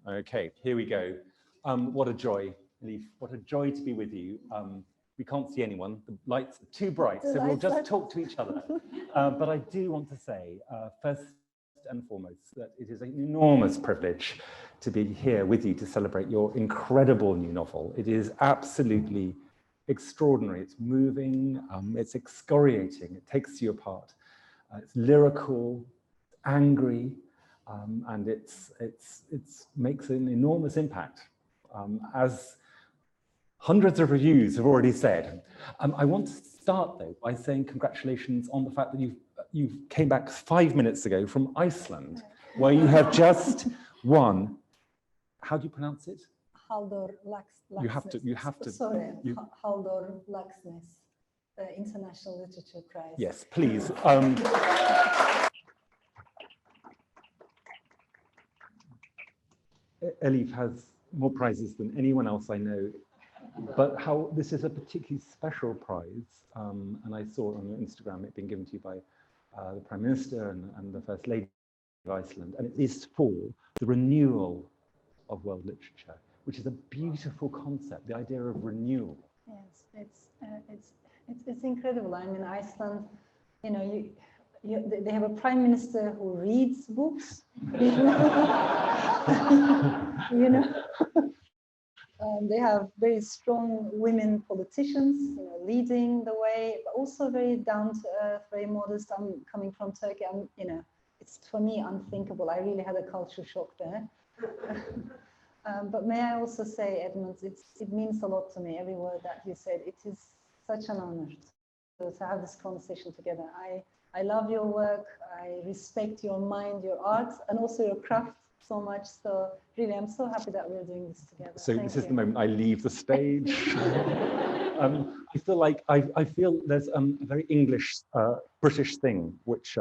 Okay, here we go. What a joy, Elif. What a joy to be with you. We can't see anyone. The lights are too bright, so we'll just talk to each other. But I do want to say, first and foremost, that it is an enormous privilege to be here with you to celebrate your incredible new novel. It is absolutely extraordinary. It's moving, it's excoriating, it takes you apart. It's lyrical, angry, and it makes an enormous impact. As hundreds of reviews have already said. I want to start though by saying congratulations on the fact that you came back 5 minutes ago from Iceland, where you have just won. How do you pronounce it? Halldór Laxness. You have to. Sorry, Halldór Laxness, the International Literature Prize. Yes, please. Elif has more prizes than anyone else I know, but how this is a particularly special prize, and I saw on your Instagram it being given to you by the Prime Minister and the First Lady of Iceland, and it is for the renewal of world literature, which is a beautiful concept, the idea of renewal. Yes, it's incredible. I mean, Iceland, you know, they have a prime minister who reads books, you know. They have very strong women politicians, you know, leading the way, but also very down to earth, very modest. I'm coming from Turkey. You know, it's for me unthinkable. I really had a culture shock there. But may I also say, Edmund, it means a lot to me. Every word that you said. It is such an honor to have this conversation together. I love your work. I respect your mind, your art, and also your craft so much. So really, I'm so happy that we're doing this together. So this is the moment I leave the stage. I feel like I feel there's a very English, British thing, which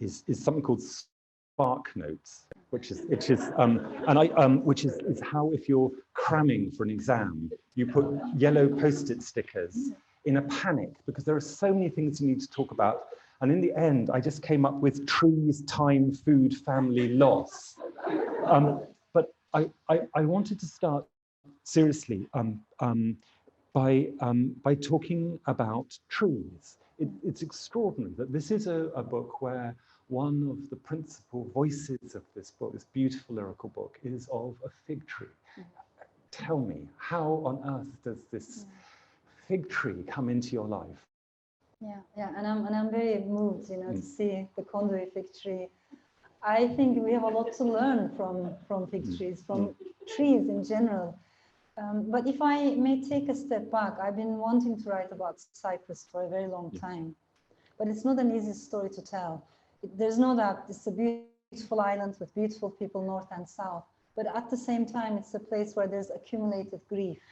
is something called spark notes, which is how if you're cramming for an exam, you put yellow post-it stickers in a panic because there are so many things you need to talk about. And in the end, I just came up with trees, time, food, family, loss. But I wanted to start seriously by talking about trees. It's extraordinary that this is a book where one of the principal voices of this book, this beautiful lyrical book, is of a fig tree. Tell me, how on earth does this fig tree come into your life? Yeah, and I'm very moved, you know, to see the Conduit fig tree. I think we have a lot to learn from fig trees, from trees in general. But if I may take a step back, I've been wanting to write about Cyprus for a very long time, but it's not an easy story to tell. There's no doubt it's a beautiful island with beautiful people north and south, but at the same time, it's a place where there's accumulated grief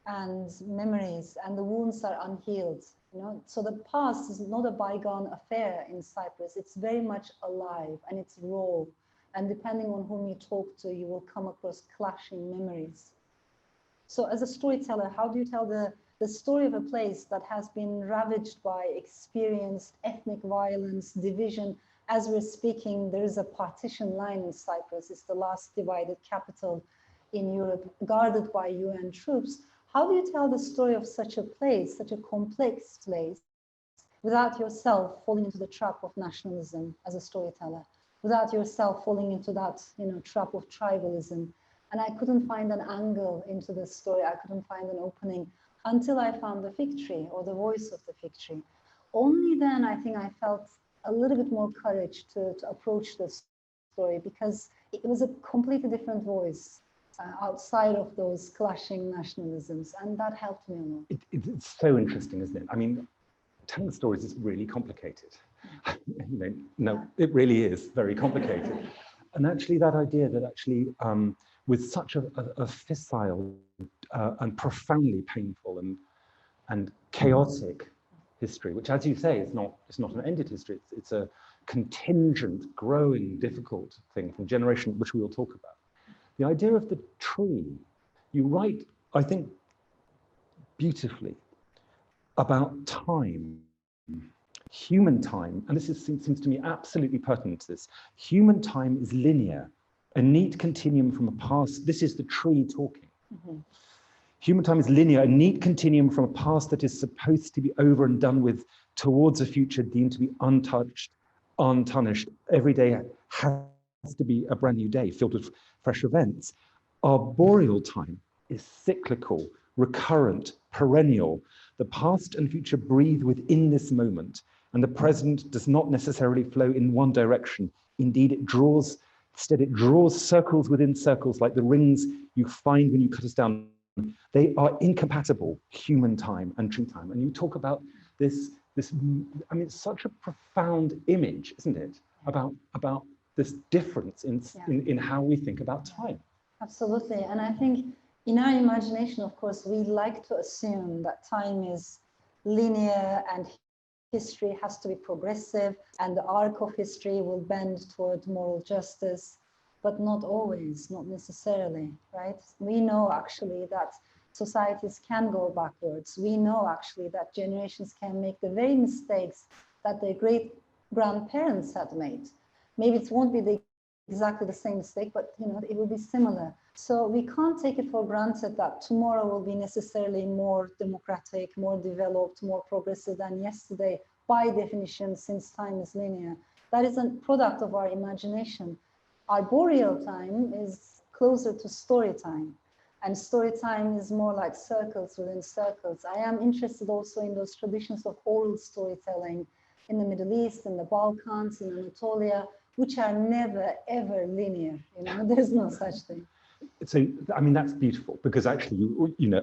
and memories, and the wounds are unhealed. You know, so the past is not a bygone affair in Cyprus. It's very much alive and it's raw. And depending on whom you talk to, you will come across clashing memories. So as a storyteller, how do you tell the story of a place that has been ravaged by experienced ethnic violence, division? As we're speaking, there is a partition line in Cyprus. It's the last divided capital in Europe, guarded by UN troops. How do you tell the story of such a place, such a complex place, without yourself falling into the trap of nationalism as a storyteller, without yourself falling into that, you know, trap of tribalism? And I couldn't find an angle into the story. I couldn't find an opening until I found the fig tree, or the voice of the fig tree. Only then I think I felt a little bit more courage to approach this story, because it was a completely different voice. Outside of those clashing nationalisms, and that helped me a lot. It's so interesting, isn't it? I mean, telling stories is really complicated. No, it really is very complicated. And actually, that idea that actually, with such a fissile and profoundly painful and chaotic history, which, as you say, it's not an ended history. It's a contingent, growing, difficult thing from generation, which we will talk about. The idea of the tree, you write, I think, beautifully about time, human time, and this seems to me absolutely pertinent to this. Human time is linear, a neat continuum from a past. This is the tree talking. Human time is linear, a neat continuum from a past that is supposed to be over and done with towards a future deemed to be untouched, untarnished. Every day has to be a brand new day filled with fresh events. Arboreal time is cyclical, recurrent, perennial. The past and future breathe within this moment, and the present does not necessarily flow in one direction. Indeed, it draws circles within circles like the rings you find when you cut us down. They are incompatible, human time and tree time. And you talk about this, I mean, it's such a profound image, isn't it? About this difference in how we think about time. Absolutely. And I think in our imagination, of course, we like to assume that time is linear and history has to be progressive and the arc of history will bend toward moral justice, but not always, not necessarily, right? We know actually that societies can go backwards. We know actually that generations can make the very mistakes that their great-grandparents had made. Maybe it won't be exactly the same mistake, but it will be similar. So we can't take it for granted that tomorrow will be necessarily more democratic, more developed, more progressive than yesterday, by definition, since time is linear. That is a product of our imagination. Arboreal time is closer to story time, and story time is more like circles within circles. I am interested also in those traditions of oral storytelling in the Middle East, in the Balkans, in Anatolia, which are never, ever linear. There's no such thing. So, I mean, that's beautiful, because actually,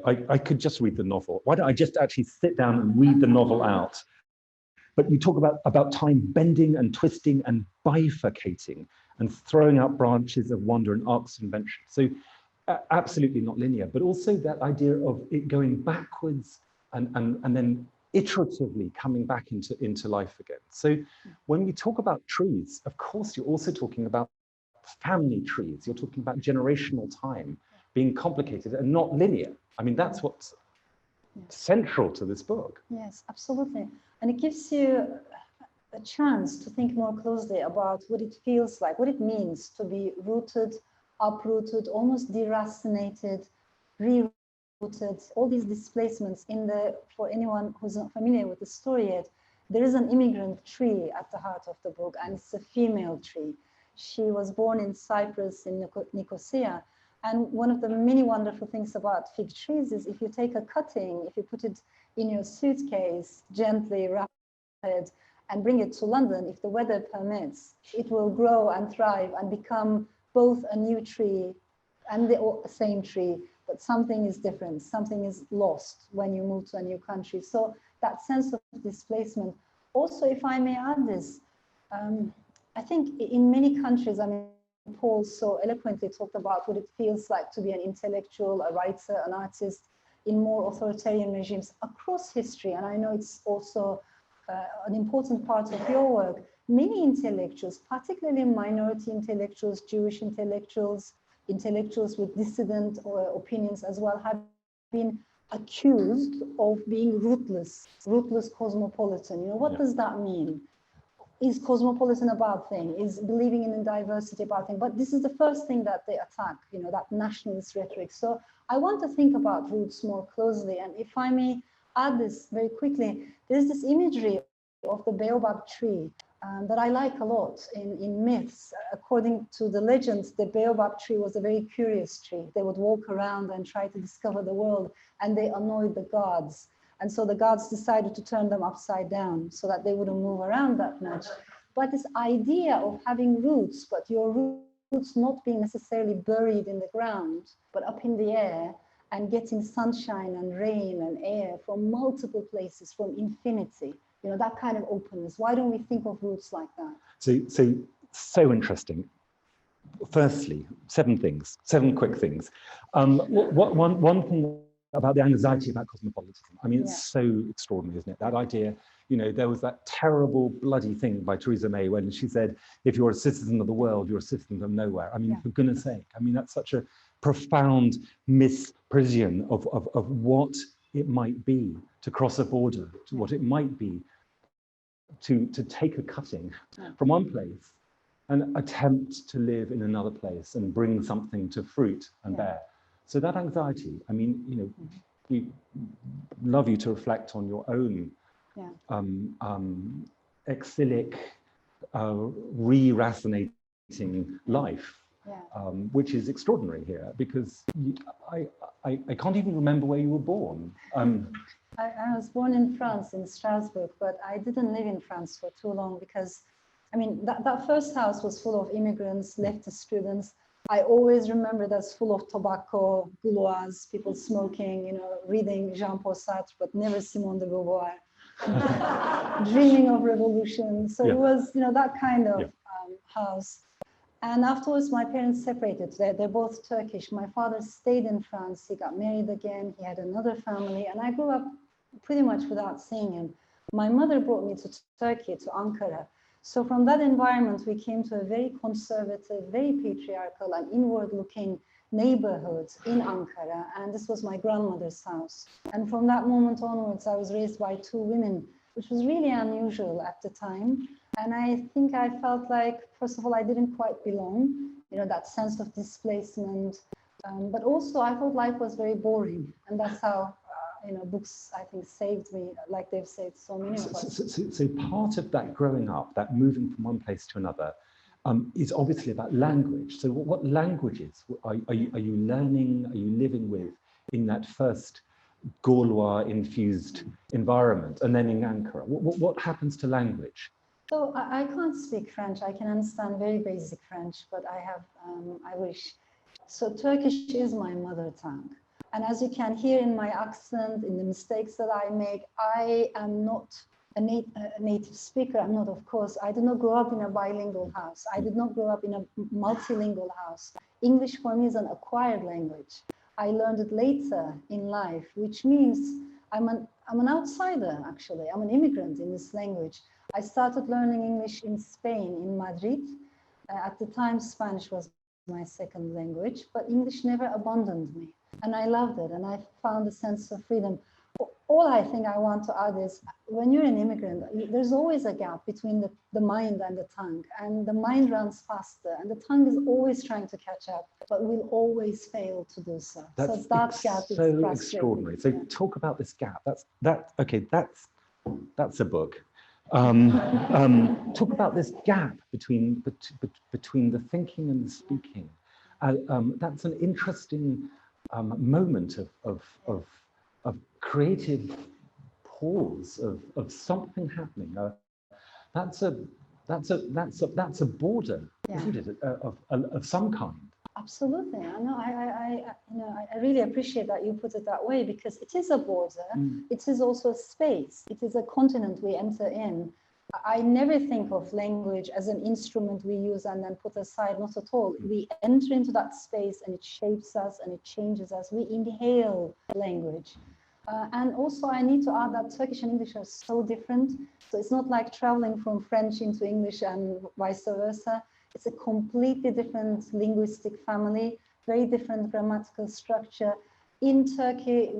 I could just read the novel. Why don't I just actually sit down and read the novel out? But you talk about time bending and twisting and bifurcating and throwing out branches of wonder and arcs of invention. So absolutely not linear, but also that idea of it going backwards and then iteratively coming back into life again. So when we talk about trees, of course, you're also talking about family trees. You're talking about generational time being complicated and not linear. I mean, that's what's central to this book. Yes, absolutely. And it gives you a chance to think more closely about what it feels like, what it means to be rooted, uprooted, almost deracinated, rerouted, all these displacements for anyone who's not familiar with the story yet, there is an immigrant tree at the heart of the book, and it's a female tree. She was born in Cyprus, in Nicosia. And one of the many wonderful things about fig trees is if you take a cutting, if you put it in your suitcase, gently wrap it, and bring it to London, if the weather permits, it will grow and thrive and become both a new tree and the same tree, but something is different, something is lost when you move to a new country. So that sense of displacement. Also, if I may add this, I think in many countries, I mean, Paul so eloquently talked about what it feels like to be an intellectual, a writer, an artist in more authoritarian regimes across history. And I know it's also an important part of your work. Many intellectuals, particularly minority intellectuals, Jewish intellectuals, intellectuals with dissident opinions as well, have been accused of being rootless cosmopolitan. What does that mean? Is cosmopolitan a bad thing? Is believing in diversity a bad thing? But this is the first thing that they attack, that nationalist rhetoric. So I want to think about roots more closely. And if I may add this very quickly, there's this imagery of the baobab tree that I like a lot in myths. According to the legends, the baobab tree was a very curious tree. They would walk around and try to discover the world, and they annoyed the gods. And so the gods decided to turn them upside down so that they wouldn't move around that much. But this idea of having roots, but your roots not being necessarily buried in the ground, but up in the air and getting sunshine and rain and air from multiple places, from infinity, that kind of openness. Why don't we think of roots like that? So interesting. Firstly, seven quick things. One thing about the anxiety about cosmopolitanism. I mean, it's so extraordinary, isn't it? That idea, there was that terrible, bloody thing by Theresa May when she said, if you're a citizen of the world, you're a citizen of nowhere. I mean, for goodness sake, I mean, that's such a profound misprision of what it might be to cross a border, to what it might be to take a cutting from one place and attempt to live in another place and bring something to fruit and bear. So that anxiety, I mean, you know, we love you to reflect on your own exilic, re-racinating life, which is extraordinary here, because I can't even remember where you were born. I was born in France, in Strasbourg, but I didn't live in France for too long because, I mean, that first house was full of immigrants, leftist students. I always remember that's full of tobacco, gouloirs, people smoking, you know, reading Jean-Paul Sartre, but never Simone de Beauvoir, dreaming of revolution. So it was, you know, that kind of house. And afterwards, my parents separated. They're both Turkish. My father stayed in France. He got married again. He had another family. And I grew up pretty much without seeing him. My mother brought me to Turkey, to Ankara. So from that environment, we came to a very conservative, very patriarchal and inward-looking neighborhood in Ankara. And this was my grandmother's house. And from that moment onwards, I was raised by two women, which was really unusual at the time. And I think I felt like, first of all, I didn't quite belong, you know, that sense of displacement. But also I thought life was very boring. And that's how, you know, books, I think, saved me, like they've saved so many of us. So part of that growing up, that moving from one place to another, is obviously about language. So what languages are you learning, are you living with in that first Gaulois-infused environment, and then in Ankara? What happens to language? So I can't speak French. I can understand very basic French, but I wish. So Turkish is my mother tongue. And as you can hear in my accent, in the mistakes that I make, I am not a native speaker. I'm not, of course. I did not grow up in a bilingual house. I did not grow up in a multilingual house. English for me is an acquired language. I learned it later in life, which means I'm an outsider, actually. I'm an immigrant in this language. I started learning English in Spain, in Madrid. At the time, Spanish was my second language, but English never abandoned me. And I loved it, and I found a sense of freedom. All I think I want to add is, when you're an immigrant, there's always a gap between the mind and the tongue, and the mind runs faster, and the tongue is always trying to catch up, but will always fail to do so. So that gap is so frustrating. Extraordinary. So talk about this gap. That's a book. Talk about this gap between the thinking and the speaking. That's an interesting moment of creative pause, of something happening. That's a border, isn't it, of some kind. Absolutely. I know. I really appreciate that you put it that way, because it is a border. It is also a space. It is a continent we enter in. I never think of language as an instrument we use and then put aside. Not at all. We enter into that space and it shapes us and it changes us. We inhale language. And also, I need to add that Turkish and English are so different. So it's not like traveling from French into English and vice versa. It's a completely different linguistic family, very different grammatical structure. In Turkey,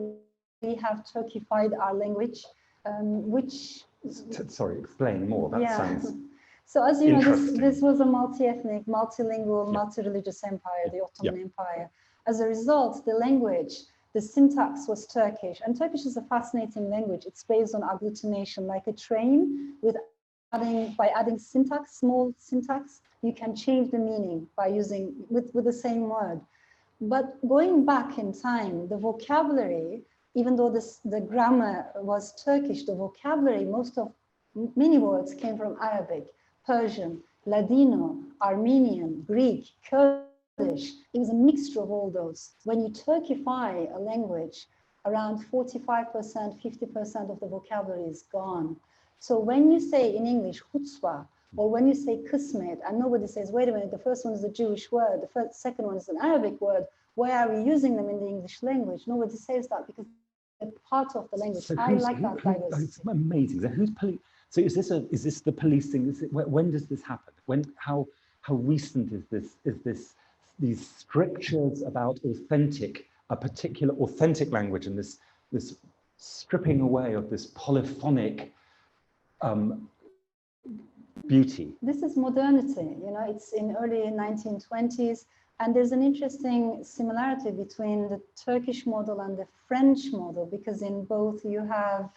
we have Turkified our language, which... Sorry, explain more. That sounds So as you know, this was a multi-ethnic, multilingual, multi-religious empire, the Ottoman Empire. As a result, the language, the syntax was Turkish. And Turkish is a fascinating language. It's based on agglutination, like a train by adding syntax, small syntax. You can change the meaning by using with the same word. But going back in time, the vocabulary, even though the grammar was Turkish, the vocabulary, many words came from Arabic, Persian, Ladino, Armenian, Greek, Kurdish. It was a mixture of all those. When you Turkify a language, around 45%, 50% of the vocabulary is gone. So when you say in English, chutzpah, or when you say kismet, and nobody says, wait a minute, the first one is a Jewish word, the second one is an Arabic word, why are we using them in the English language? Nobody says that because they're part of the language. So I like that diversity. It's amazing. So is this the policing? When does this happen? How recent is this? These strictures about a particular authentic language, and this stripping away of this polyphonic beauty. This is modernity, you know, it's in early 1920s, and there's an interesting similarity between the Turkish model and the French model, because in both you have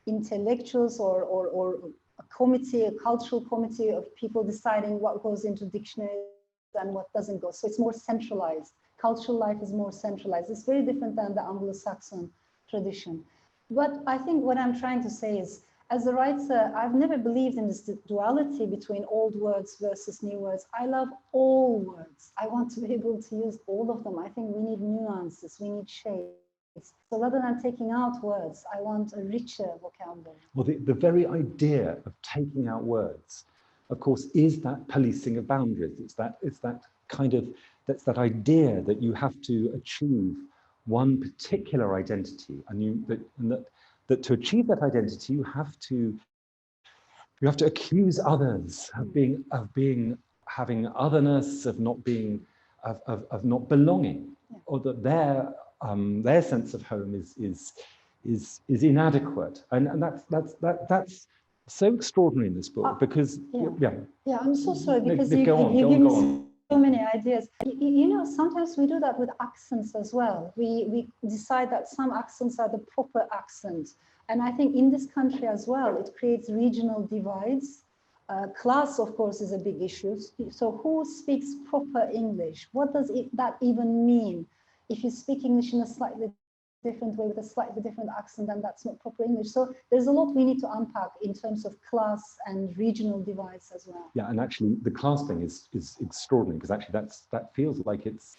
intellectuals or a committee, a cultural committee of people deciding what goes into dictionaries and what doesn't go. So it's more centralized. Cultural life is more centralized. It's very different than the Anglo-Saxon tradition. But I think what I'm trying to say is, as a writer, I've never believed in this duality between old words versus new words. I love all words. I want to be able to use all of them. I think we need nuances, we need shades. So rather than taking out words, I want a richer vocabulary. Well, the very idea of taking out words, of course, is that policing of boundaries. It's that kind of, that's that idea that you have to achieve one particular identity, and that to achieve that identity, you have to accuse others of having otherness, of not being, of not belonging, or that their sense of home is inadequate, and that's so extraordinary in this book, because yeah, I'm so sorry, because you go on. So many ideas. You know, sometimes we do that with accents as well. We decide that some accents are the proper accent. And I think in this country as well, it creates regional divides. Class, of course, is a big issue. So who speaks proper English? What does that even mean? If you speak English in a slightly different way with a slightly different accent, then that's not proper English. So there's a lot we need to unpack in terms of class and regional divides as well. Yeah, and actually the class thing is extraordinary, because actually that feels like it's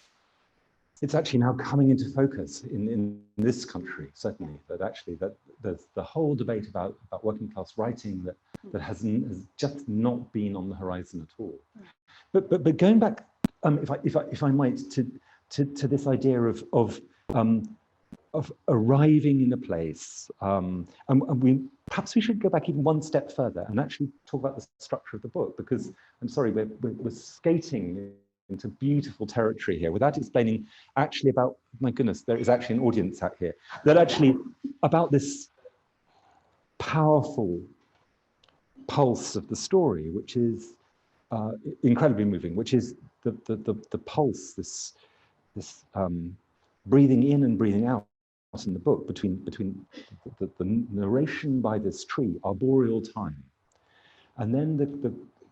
actually now coming into focus in this country, certainly, that actually that there's the whole debate about working class writing that has just not been on the horizon at all. But going back, if I might, to this idea of arriving in a place, and perhaps we should go back even one step further and actually talk about the structure of the book, because I'm sorry, we're skating into beautiful territory here without explaining actually about, my goodness, there is actually an audience out here, that actually about this powerful pulse of the story, which is incredibly moving, which is the pulse, this breathing in and breathing out in the book between the narration by this tree, arboreal time, and then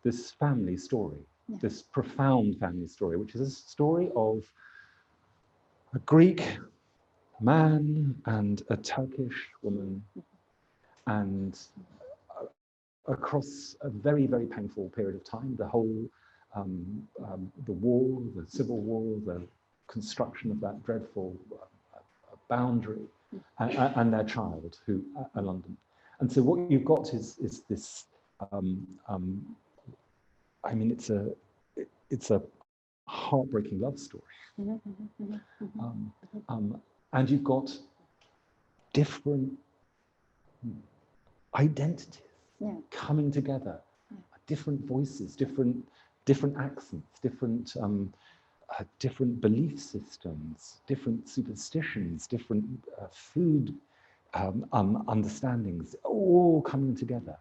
this family story, this profound family story, which is a story of a Greek man and a Turkish woman, and across a very, very painful period of time, the whole the war, the civil war, the construction of that dreadful boundary, and their child, who are London. And so what you've got is this. I mean, it's a heartbreaking love story, and you've got different identities coming together, different voices, different accents, different belief systems, different superstitions, different food understandings, all coming together,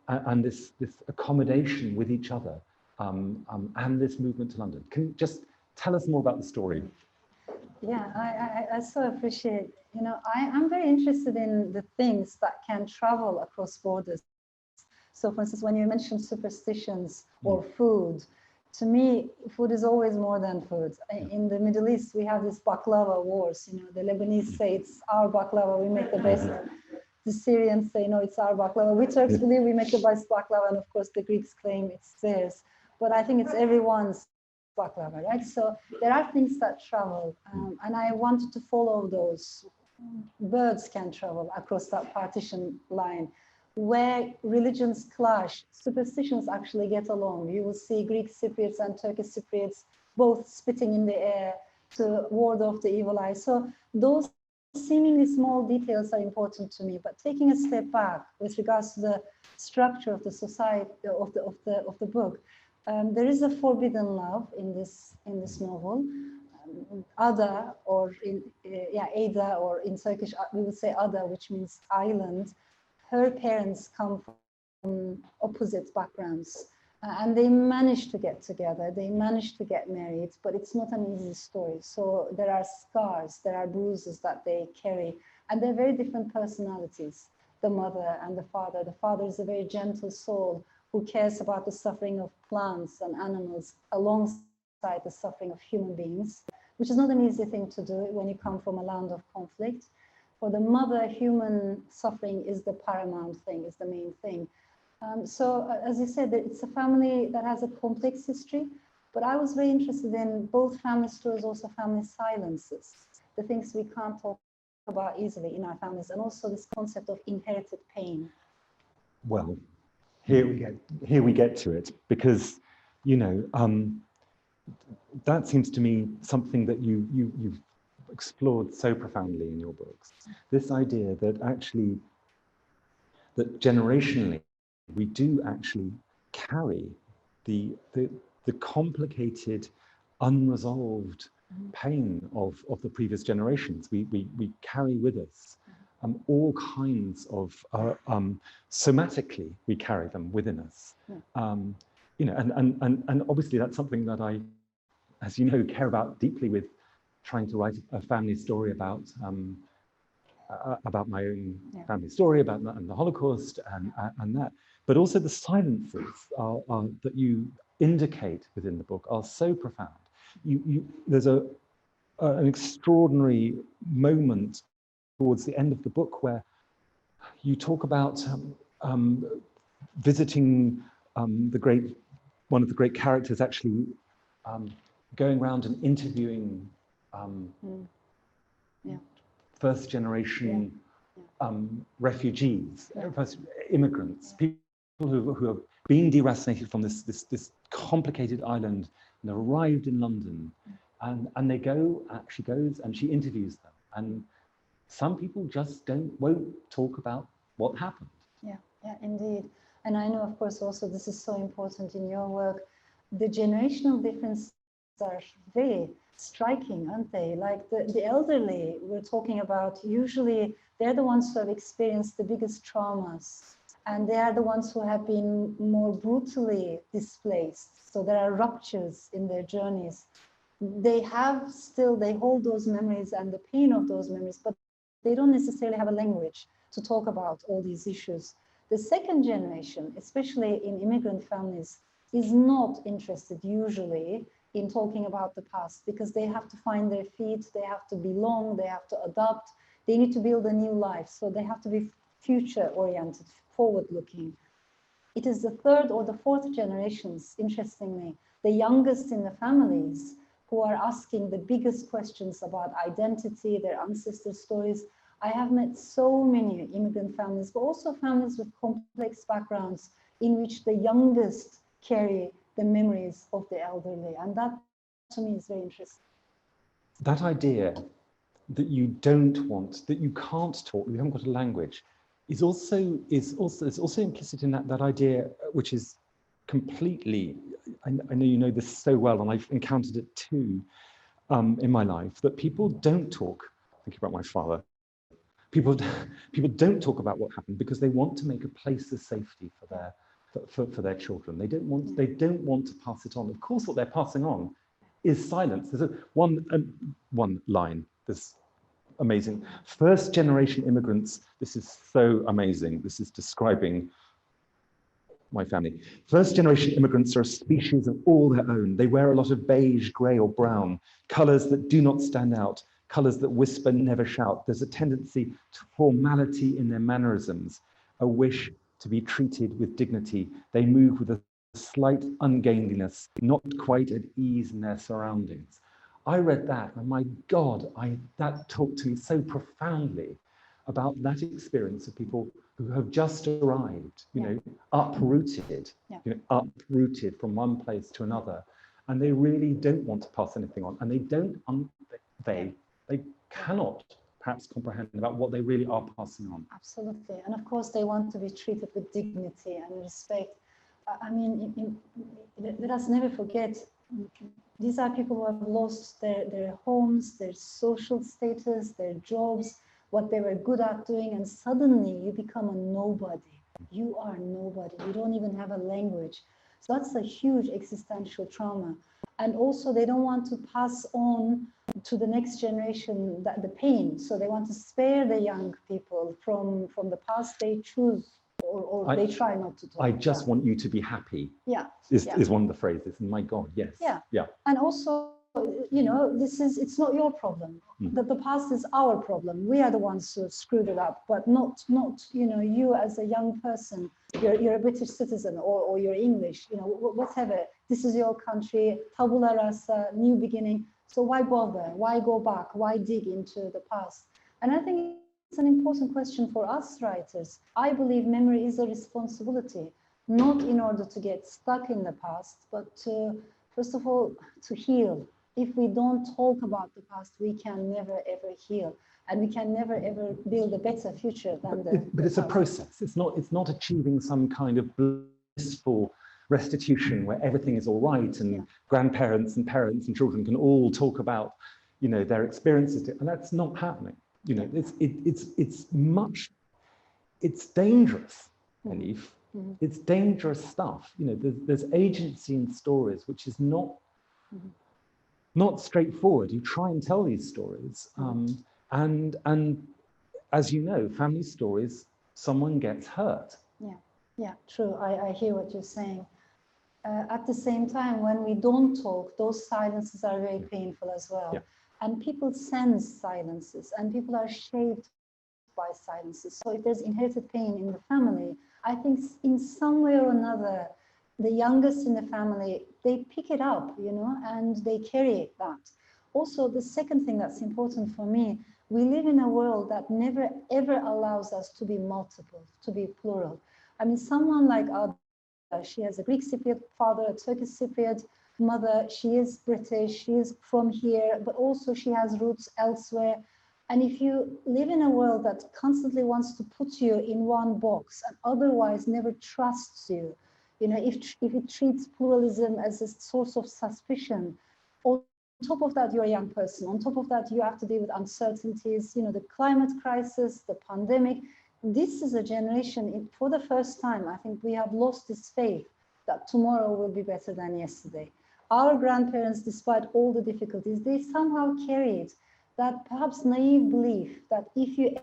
and this accommodation with each other, and this movement to London. Can you just tell us more about the story? Yeah, I so appreciate, you know, I'm very interested in the things that can travel across borders. So for instance, when you mentioned superstitions or food, to me, food is always more than food. In the Middle East, we have this baklava wars. You know, the Lebanese say it's our baklava, we make the best. The Syrians say, no, it's our baklava. We Turks believe we make the best baklava, and of course the Greeks claim it's theirs. But I think it's everyone's baklava, right? So there are things that travel, and I wanted to follow those. Birds can travel across that partition line. Where religions clash, superstitions actually get along. You will see Greek Cypriots and Turkish Cypriots both spitting in the air to ward off the evil eye. So those seemingly small details are important to me. But taking a step back with regards to the structure of the society of the book, there is a forbidden love in this novel. Ada, or in Ada, or in Turkish we would say Ada, which means island. Her parents come opposite backgrounds. And they manage to get together, they manage to get married, but it's not an easy story. So there are scars, there are bruises that they carry, and they're very different personalities, the mother and the father. The father is a very gentle soul who cares about the suffering of plants and animals alongside the suffering of human beings, which is not an easy thing to do when you come from a land of conflict. For the mother, human suffering is the paramount thing, is the main thing. So, as you said, it's a family that has a complex history, but I was very interested in both family stories, also family silences, the things we can't talk about easily in our families, and also this concept of inherited pain. Well, here we get to it, because, you know, that seems to me something that you've explored so profoundly in your books. This idea that actually, that generationally, we do actually carry the complicated, unresolved pain of the previous generations. We carry with us all kinds of, somatically, we carry them within us. You know, and obviously that's something that I, as you know, care about deeply with trying to write a family story about my own family story, about the Holocaust and that. But also the silences that you indicate within the book are so profound. There's an extraordinary moment towards the end of the book where you talk about visiting one of the great characters actually going around and interviewing first generation refugees, first immigrants, people who have been deracinated from this complicated island and arrived in London, and they she goes and she interviews them, and some people just won't talk about what happened. Yeah, indeed. And I know, of course, also this is so important in your work. The generational differences are very striking, aren't they? Like the elderly we're talking about, usually they're the ones who have experienced the biggest traumas, and they are the ones who have been more brutally displaced. So there are ruptures in their journeys. They hold those memories and the pain of those memories, but they don't necessarily have a language to talk about all these issues. The second generation, especially in immigrant families, is not interested usually in talking about the past, because they have to find their feet, they have to belong, they have to adapt, they need to build a new life. So they have to be future-oriented, forward-looking. It is the third or the fourth generations, interestingly, the youngest in the families, who are asking the biggest questions about identity, their ancestor stories. I have met so many immigrant families, but also families with complex backgrounds in which the youngest carry the memories of the elderly. And that, to me, is very interesting. That idea that you don't want, that you can't talk, you haven't got a language, is also implicit in that idea, which is completely, I know you know this so well, and I've encountered it too in my life, that people don't talk. Thinking about my father, people don't talk about what happened because they want to make a place of safety for their children. They don't want to pass it on. Of course, what they're passing on is silence. There's one line. This amazing. First generation immigrants. This is so amazing. This is describing my family. First generation immigrants are a species of all their own. They wear a lot of beige, grey or brown, colours that do not stand out, colours that whisper, never shout. There's a tendency to formality in their mannerisms, a wish to be treated with dignity. They move with a slight ungainliness, not quite at ease in their surroundings. I read that, and my God, that talked to me so profoundly about that experience of people who have just arrived, uprooted, uprooted from one place to another, and they really don't want to pass anything on, and they cannot perhaps comprehend about what they really are passing on. Absolutely, and of course they want to be treated with dignity and respect. I mean, let us never forget, these are people who have lost their homes, their social status, their jobs, what they were good at doing, and suddenly you become a nobody. You are nobody. You don't even have a language. So that's a huge existential trauma. And also they don't want to pass on to the next generation the pain. So they want to spare the young people from the past they choose or they try not to talk I just about. want you to be happy. Yeah. Is one of the phrases. And my God, yes. Yeah. Yeah. And also, you know, it's not your problem. That the past is our problem. We are the ones who screwed it up, but not you know, you as a young person, you're a British citizen or you're English, you know, whatever. This is your country, tabula rasa, new beginning. So why bother? Why go back? Why dig into the past? And I think it's an important question for us writers. I believe memory is a responsibility, not in order to get stuck in the past, but to, first of all, to heal. If we don't talk about the past, we can never ever heal, and we can never ever build a better future than but it's a process. It's not achieving some kind of blissful restitution where everything is all right and grandparents and parents and children can all talk about, you know, their experiences, and that's not happening. You know, it's dangerous, Elif. It's dangerous stuff. You know, there's agency in stories which is not straightforward. You try and tell these stories, and as you know, family stories, someone gets hurt. Yeah, true. I hear what you're saying. At the same time, when we don't talk, those silences are very painful as well. And people sense silences, and people are shaped by silences. So if there's inherited pain in the family, I think in some way or another, the youngest in the family, they pick it up, you know, and they carry that. Also, the second thing that's important for me, we live in a world that never ever allows us to be multiple, to be plural. I mean, someone like she has a Greek Cypriot father, a Turkish Cypriot mother, she is British, she is from here, but also she has roots elsewhere. And if you live in a world that constantly wants to put you in one box and otherwise never trusts you, you know, if it treats pluralism as a source of suspicion, on top of that, you're a young person. On top of that, you have to deal with uncertainties, you know, the climate crisis, the pandemic. This is a generation, for the first time, I think we have lost this faith that tomorrow will be better than yesterday. Our grandparents, despite all the difficulties, they somehow carried that perhaps naive belief that if you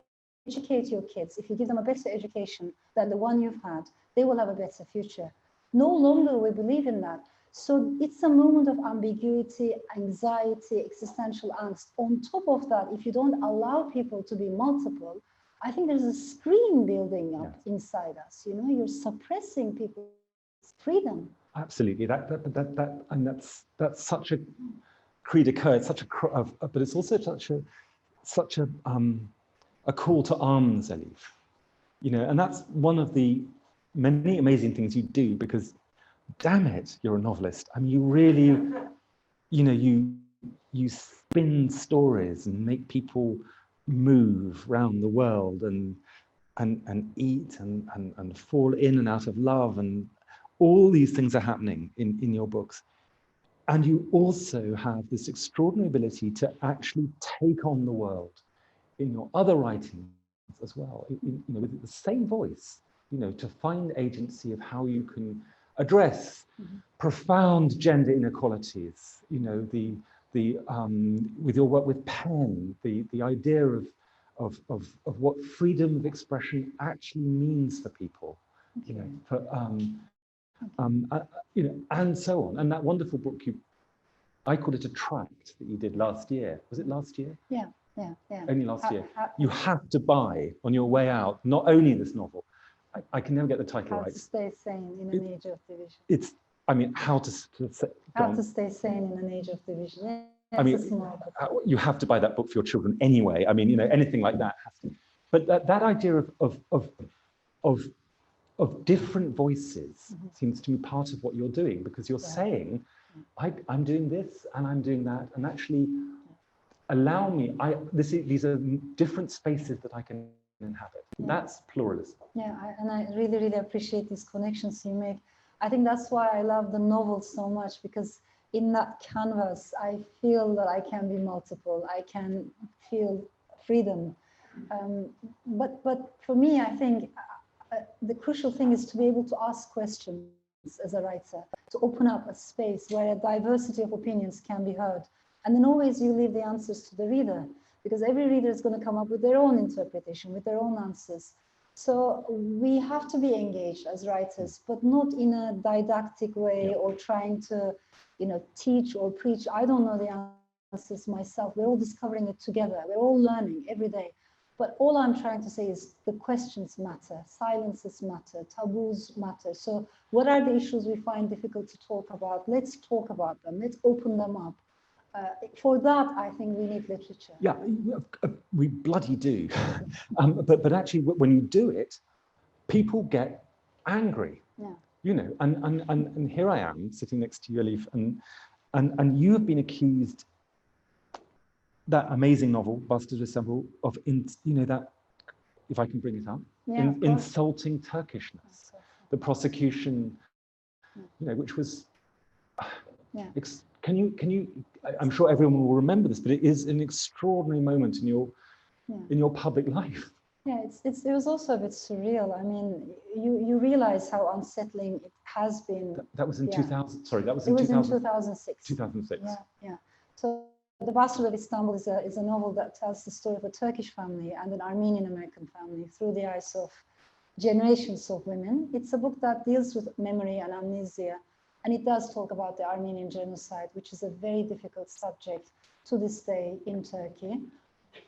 educate your kids, if you give them a better education than the one you've had, they will have a better future. No longer we believe in that. So it's a moment of ambiguity, anxiety, existential angst. On top of that, if you don't allow people to be multiple, I think there's a scream building up inside us. You know, you're suppressing people's freedom. Absolutely, and that's such a cri de coeur. It's such but it's also such a call to arms, Elif. You know, and that's one of the many amazing things you do, because, damn it, you're a novelist. I mean, you really, you know, you spin stories and make people move around the world and eat and fall in and out of love, and all these things are happening in your books. And you also have this extraordinary ability to actually take on the world in your other writings as well, you know, with the same voice, you know, to find agency of how you can address profound gender inequalities, you know, with your work with pen, the idea of what freedom of expression actually means for people, you know, you know, and so on. And that wonderful book I called it a tract that you did last year. Was it last year? Yeah. Only last year. You have to buy on your way out, not only this novel, I can never get the title right. How to Stay Sane in an Age of Division. It's, I mean, how to Stay sane in an age of division. Yeah, I mean, you have to buy that book for your children anyway. I mean, you know, anything like that has to. But that idea of different voices seems to me part of what you're doing, because you're saying, I'm doing this and I'm doing that, and actually allow me. These are different spaces that I can inhabit. That's pluralism. Yeah, and I really, really appreciate these connections you make. I think that's why I love the novel so much, because in that canvas, I feel that I can be multiple. I can feel freedom. But for me, I think the crucial thing is to be able to ask questions as a writer, to open up a space where a diversity of opinions can be heard. And then always you leave the answers to the reader, because every reader is going to come up with their own interpretation, with their own answers. So we have to be engaged as writers, but not in a didactic way or trying to, teach or preach. I don't know the answers myself. We're all discovering it together. We're all learning every day. But all I'm trying to say is the questions matter, silences matter, taboos matter. So what are the issues we find difficult to talk about? Let's talk about them. Let's open them up. For that, I think we need literature. Yeah, we bloody do. But actually, when you do it, people get angry. Yeah. And here I am sitting next to you, Elif, and you have been accused. That amazing novel, Bastard of Istanbul, of that, if I can bring it up, insulting Turkishness. The prosecution, which was. Can you? I'm sure everyone will remember this, but it is an extraordinary moment in your public life. Yeah, it was also a bit surreal. I mean, you realize how unsettling it has been. That was in 2000. Sorry, that was in 2000, 2006. 2006. Yeah. So The Bastard of Istanbul is a novel that tells the story of a Turkish family and an Armenian-American family through the eyes of generations of women. It's a book that deals with memory and amnesia, and it does talk about the Armenian genocide, which is a very difficult subject to this day in Turkey,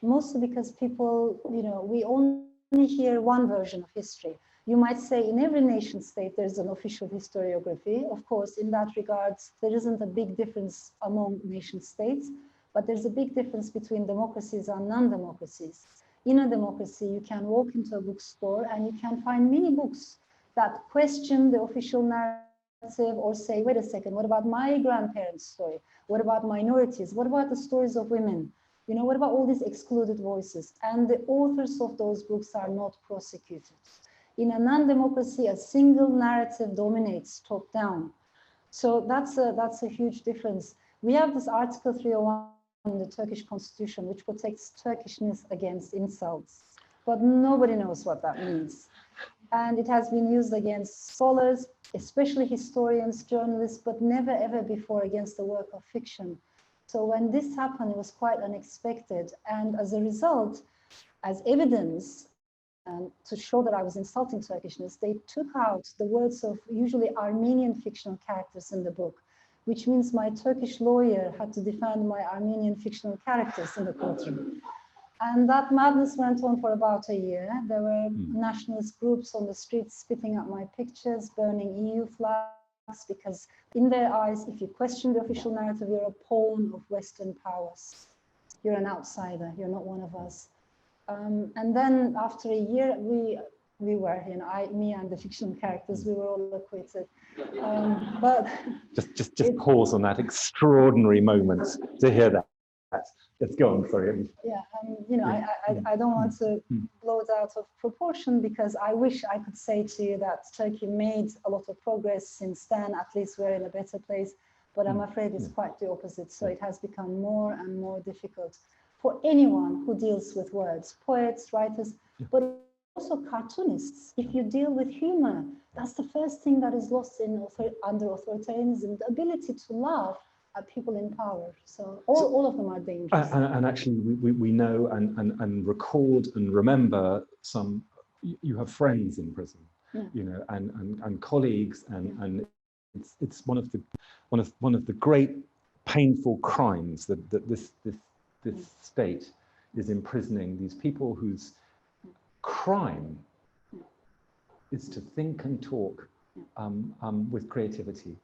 mostly because people, we only hear one version of history. You might say in every nation state there's an official historiography. Of course, in that regard, there isn't a big difference among nation states, but there's a big difference between democracies and non-democracies. In a democracy, you can walk into a bookstore and you can find many books that question the official narrative or say, wait a second, what about my grandparents' story? What about minorities? What about the stories of women? What about all these excluded voices? And the authors of those books are not prosecuted. In a non-democracy, a single narrative dominates top down. So that's a huge difference. We have this Article 301 in the Turkish constitution, which protects Turkishness against insults, but nobody knows what that means. And it has been used against scholars, especially historians, journalists, but never ever before against the work of fiction. So when this happened, it was quite unexpected. And as a result, as evidence, to show that I was insulting Turkishness, they took out the words of usually Armenian fictional characters in the book, which means my Turkish lawyer had to defend my Armenian fictional characters in the courtroom. And that madness went on for about a year. There were nationalist groups on the streets spitting at my pictures, burning EU flags, because in their eyes, if you question the official narrative, you're a pawn of Western powers. You're an outsider, you're not one of us. And then after a year, we were, me and the fictional characters, we were all acquitted. But just pause on that extraordinary moment to hear that. Let's go on, sorry. Yeah, I don't want to blow it out of proportion, because I wish I could say to you that Turkey made a lot of progress since then. At least we're in a better place, but I'm afraid it's quite the opposite. So it has become more and more difficult for anyone who deals with words, poets, writers, but also cartoonists. If you deal with humor, that's the first thing that is lost under authoritarianism, the ability to laugh at people in power. So all of them are dangerous. And actually, we know and record and remember some. You have friends in prison, and colleagues, and it's one of the great painful crimes that this state is imprisoning these people whose crime is to think and talk with creativity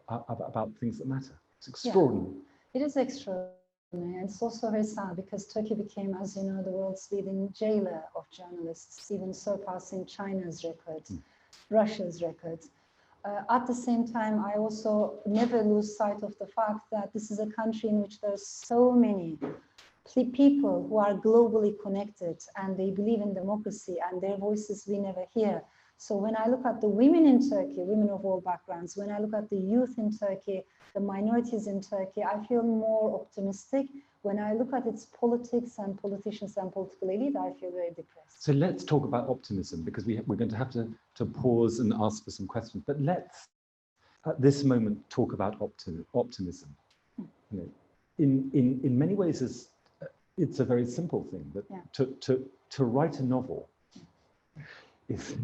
about things that matter. It's extraordinary. It is extraordinary. And it's also very sad because Turkey became, as you know, the world's leading jailer of journalists, even surpassing China's records, Russia's records. At the same time, I also never lose sight of the fact that this is a country in which there's so many people who are globally connected and they believe in democracy, and their voices we never hear. So when I look at the women in Turkey, women of all backgrounds, when I look at the youth in Turkey, the minorities in Turkey, I feel more optimistic. When I look at its politics and politicians and political elite, I feel very depressed. So let's talk about optimism, because we're going to have to pause and ask for some questions. But let's, at this moment, talk about optimism. You know, in many ways, it's a very simple thing. That to write a novel is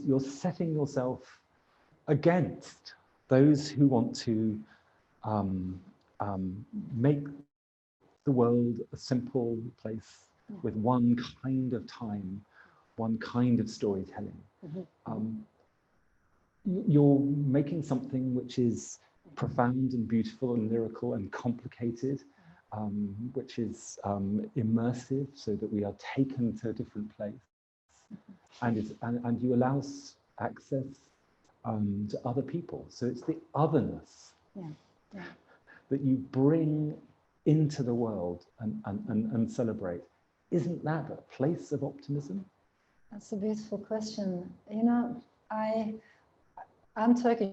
you're setting yourself against those who want to make the world a simple place with one kind of time, one kind of storytelling. You're making something which is profound and beautiful and lyrical and complicated, which is immersive, so that we are taken to a different place, and you allow us access to other people. So it's the otherness that you bring into the world and celebrate. Isn't that a place of optimism? That's a beautiful question. You know, I'm Turkish.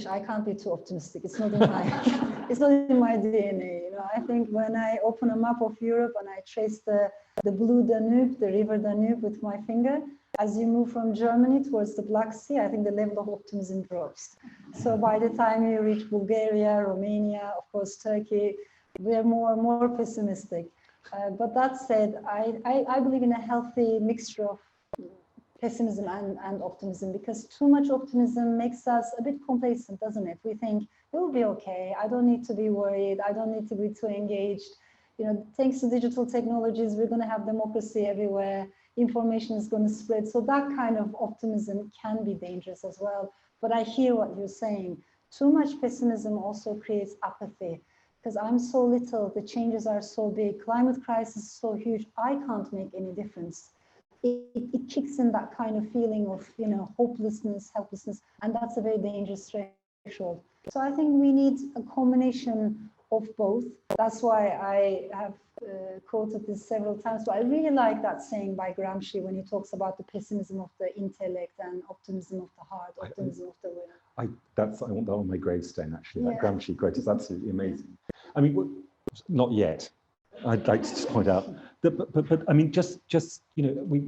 I can't be too optimistic. It's not in my it's not in my DNA. You know, I think when I open a map of Europe and I trace the blue Danube, the river Danube with my finger, as you move from Germany towards the Black Sea, I think the level of optimism drops. So by the time you reach Bulgaria, Romania, of course, Turkey, we are more pessimistic. But that said, I believe in a healthy mixture of pessimism and optimism, because too much optimism makes us a bit complacent, doesn't it? We think it will be okay. I don't need to be worried. I don't need to be too engaged. You know, thanks to digital technologies, we're going to have democracy everywhere. Information is going to spread. So that kind of optimism can be dangerous as well. But I hear what you're saying. Too much pessimism also creates apathy, because I'm so little, the changes are so big, climate crisis is so huge, I can't make any difference. It kicks in that kind of feeling of, you know, hopelessness, helplessness, and that's a very dangerous threshold. So I think we need a combination of both. That's why I have quoted this several times, but I really like that saying by Gramsci when he talks about the pessimism of the intellect and optimism of the heart, optimism of the will. I want that on my gravestone, actually. That Gramsci quote is absolutely amazing. I mean, not yet. I'd like to just point out that, but I mean, just you know, we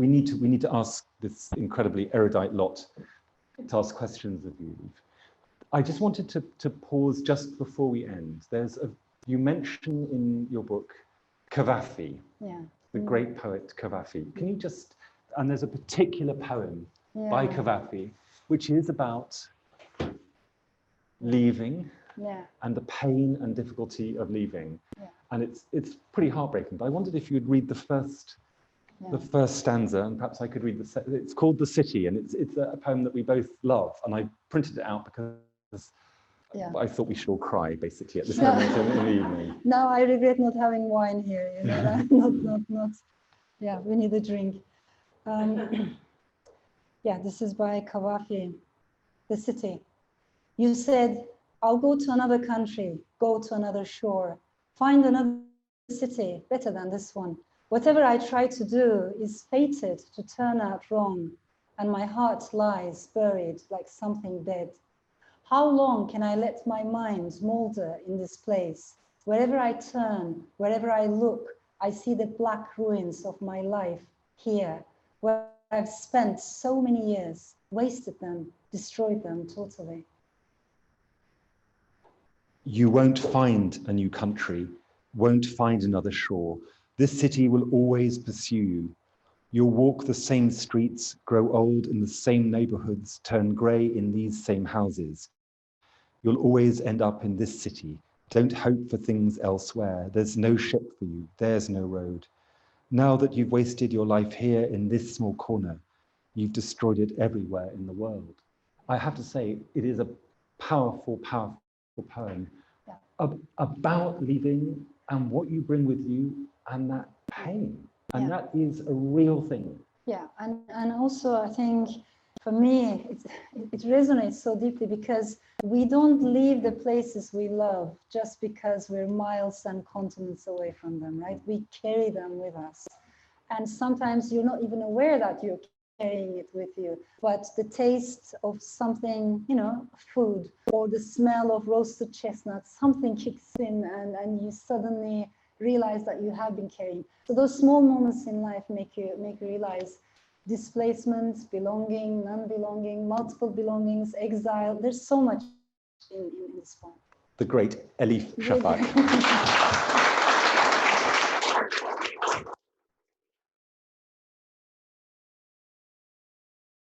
need to ask this incredibly erudite lot to ask questions of you. I just wanted to pause just before we end. You mention in your book Cavafy, the great poet Cavafy. Can you just, and there's a particular poem by Cavafy which is about leaving and the pain and difficulty of leaving. And it's pretty heartbreaking, but I wondered if you would read the first stanza, and perhaps I could read it's called The City, and it's a poem that we both love, and I printed it out because I thought we should all cry, basically, at this moment in the evening. Now I regret not having wine here, you know, not, we need a drink. This is by Cavafy, The City. You said, I'll go to another country, go to another shore, find another city better than this one. Whatever I try to do is fated to turn out wrong, and my heart lies buried like something dead. How long can I let my mind molder in this place? Wherever I turn, wherever I look, I see the black ruins of my life here, where I've spent so many years, wasted them, destroyed them totally. You won't find a new country, won't find another shore. This city will always pursue you. You'll walk the same streets, grow old in the same neighborhoods, turn gray in these same houses. You'll always end up in this city. Don't hope for things elsewhere. There's no ship for you. There's no road. Now that you've wasted your life here in this small corner, you've destroyed it everywhere in the world. I have to say, it is a powerful, powerful poem about leaving and what you bring with you and that pain. And that is a real thing. Yeah, and also I think for me, it resonates so deeply because we don't leave the places we love just because we're miles and continents away from them, right? We carry them with us. And sometimes you're not even aware that you're carrying it with you, but the taste of something, you know, food, or the smell of roasted chestnuts, something kicks in and you suddenly realize that you have been carrying. So those small moments in life make you realize displacement, belonging, non-belonging, multiple belongings, exile. There's so much in this poem. The great Elif Shafak.